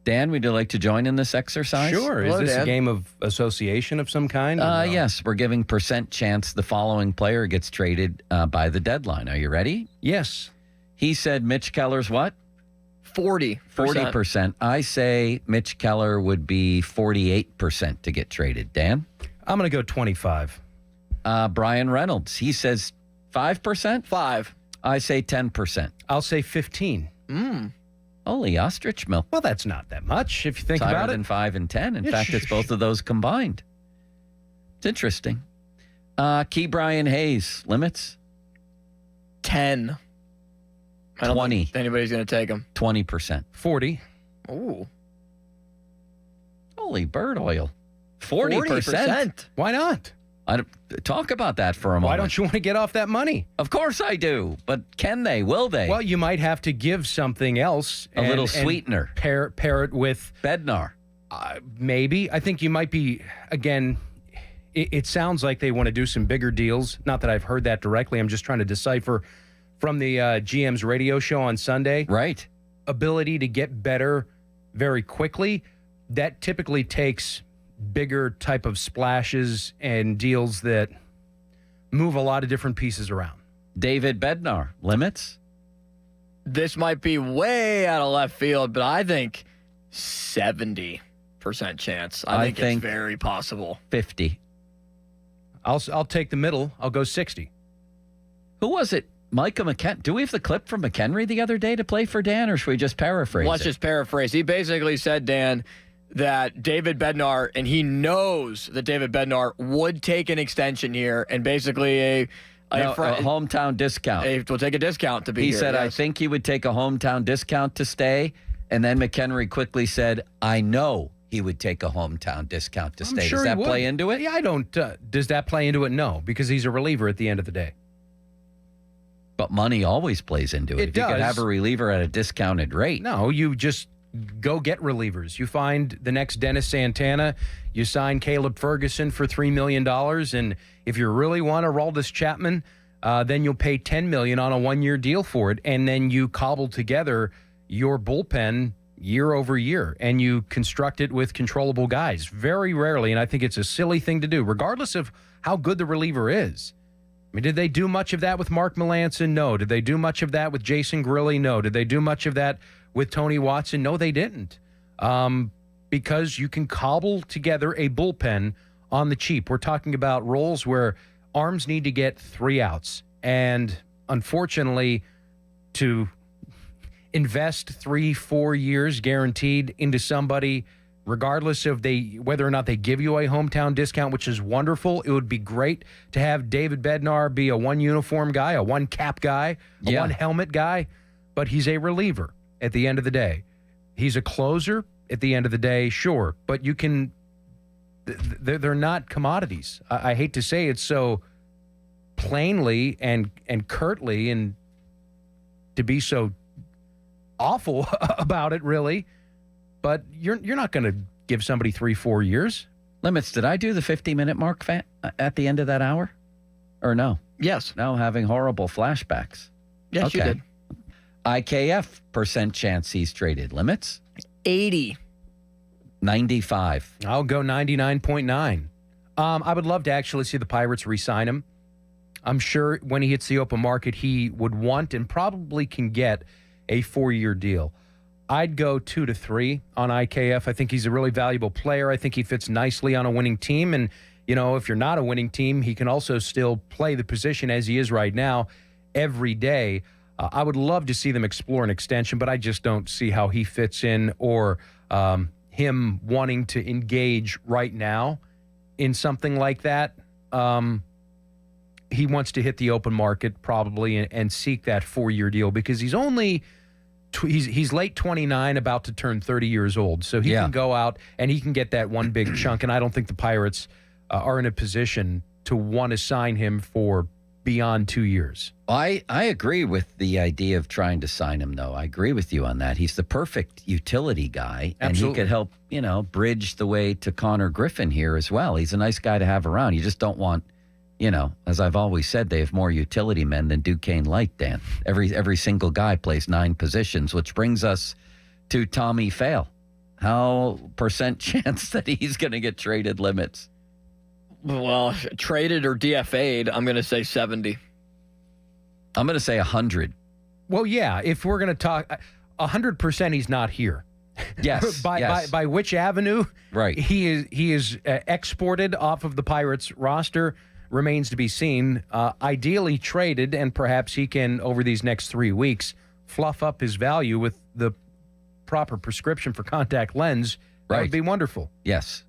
Dan, would you like to join in this exercise? Sure. Hello, Is this Dan. a game of association of some kind? or no? Yes, we're giving percent chance the following player gets traded by the deadline. Are you ready? Yes. He said Mitch Keller's what? 40%. 40%. I say Mitch Keller would be 48% to get traded. Dan? I'm going to go 25. Brian Reynolds. He says 5%? 5. I say 10%. I'll say 15. Holy ostrich milk. Well, that's not that much if you think It's higher about than it. 5 and 10. In Yeah, fact, it's both of those combined. It's interesting. Key Brian Hayes. Limits? 10. I don't 20. think anybody's going to take him. 20%. 40. Ooh. Holy bird oil. 40%. 40%. Why not? Talk about that for a moment. Why don't you want to get off that money? Of course I do. But can they? Will they? Well, you might have to give something else. A little sweetener. Pair it with Bednar. maybe. I think you might be, again, it sounds like they want to do some bigger deals. Not that I've heard that directly. I'm just trying to decipher from the GM's radio show on Sunday. Right. Ability to get better very quickly. That typically takes bigger type of splashes and deals that move a lot of different pieces around. David Bednar. Limits? This might be way out of left field, but I think 70% chance. I think it's very possible. 50. I'll take the middle. I'll go 60. Who was it? Micah McHenry. Do we have the clip from McHenry the other day to play for Dan, or should we just paraphrase Let's just paraphrase. He basically said, Dan, that David Bednar, and he knows that David Bednar would take an extension here, and basically a hometown discount. Will take a discount to be He here. said, yes. I think he would take a hometown discount to stay. And then McHenry quickly said, I know he would take a hometown discount to stay. Sure Does that he would. play into it? Yeah, I don't. Does that play into it? No, because he's a reliever at the end of the day. But money always plays into it. It If you could does. have a reliever at a discounted rate. No, you just go get relievers. You find the next Dennis Santana. You sign Caleb Ferguson for $3 million. And if you really want a Aroldis Chapman, then you'll pay $10 million on a one-year deal for it. And then you cobble together your bullpen year over year, and you construct it with controllable guys. Very rarely, and I think it's a silly thing to do, regardless of how good the reliever is. I mean, did they do much of that with Mark Melancon? No. Did they do much of that with Jason Grilli? No. Did they do much of that with Tony Watson? No, they didn't. Because you can cobble together a bullpen on the cheap. We're talking about roles where arms need to get 3 outs. And unfortunately, to invest 3-4 years guaranteed into somebody, regardless of whether or not they give you a hometown discount, which is wonderful. It would be great to have David Bednar be a one uniform guy, a one cap guy, a one helmet guy, but he's a reliever at the end of the day. He's a closer at the end of the day, sure, but you can. They're not commodities. I hate to say it so plainly and curtly, and to be so awful about it, really. But you're not going to give somebody 3-4 years. Limits, did I do the 50-minute mark at the end of that hour? Or no? Yes. Now having horrible flashbacks. Yes, you did. IKF percent chance he's traded. Limits? 80. 95. I'll go 99.9. I would love to actually see the Pirates re-sign him. I'm sure when he hits the open market, he would want and probably can get a 4-year deal. I'd go 2 to 3 on IKF. I think he's a really valuable player. I think he fits nicely on a winning team. And, you know, if you're not a winning team, he can also still play the position as he is right now every day. I would love to see them explore an extension, but I just don't see how he fits in or him wanting to engage right now in something like that. He wants to hit the open market probably and seek that 4-year deal because he's only he's late 29, about to turn 30 years old. So he can go out and he can get that one big chunk. And I don't think the Pirates are in a position to want to sign him for beyond 2 years. I agree with the idea of trying to sign him, though. I agree with you on that. He's the perfect utility guy. Absolutely. And he could help, bridge the way to Connor Griffin here as well. He's a nice guy to have around. You just don't want, as I've always said, they have more utility men than Duquesne Light, Dan. Every single guy plays 9 positions, which brings us to Tommy Pham. How percent chance that he's going to get traded limits? Well, traded or DFA'd, I'm going to say 70. I'm going to say 100. Well, yeah, if we're going to talk 100%, he's not here. Yes. by which avenue? Right. He is exported off of the Pirates roster remains to be seen. Ideally traded, and perhaps he can, over these next 3 weeks, fluff up his value with the proper prescription for contact lens. That Right. would be wonderful. Yes.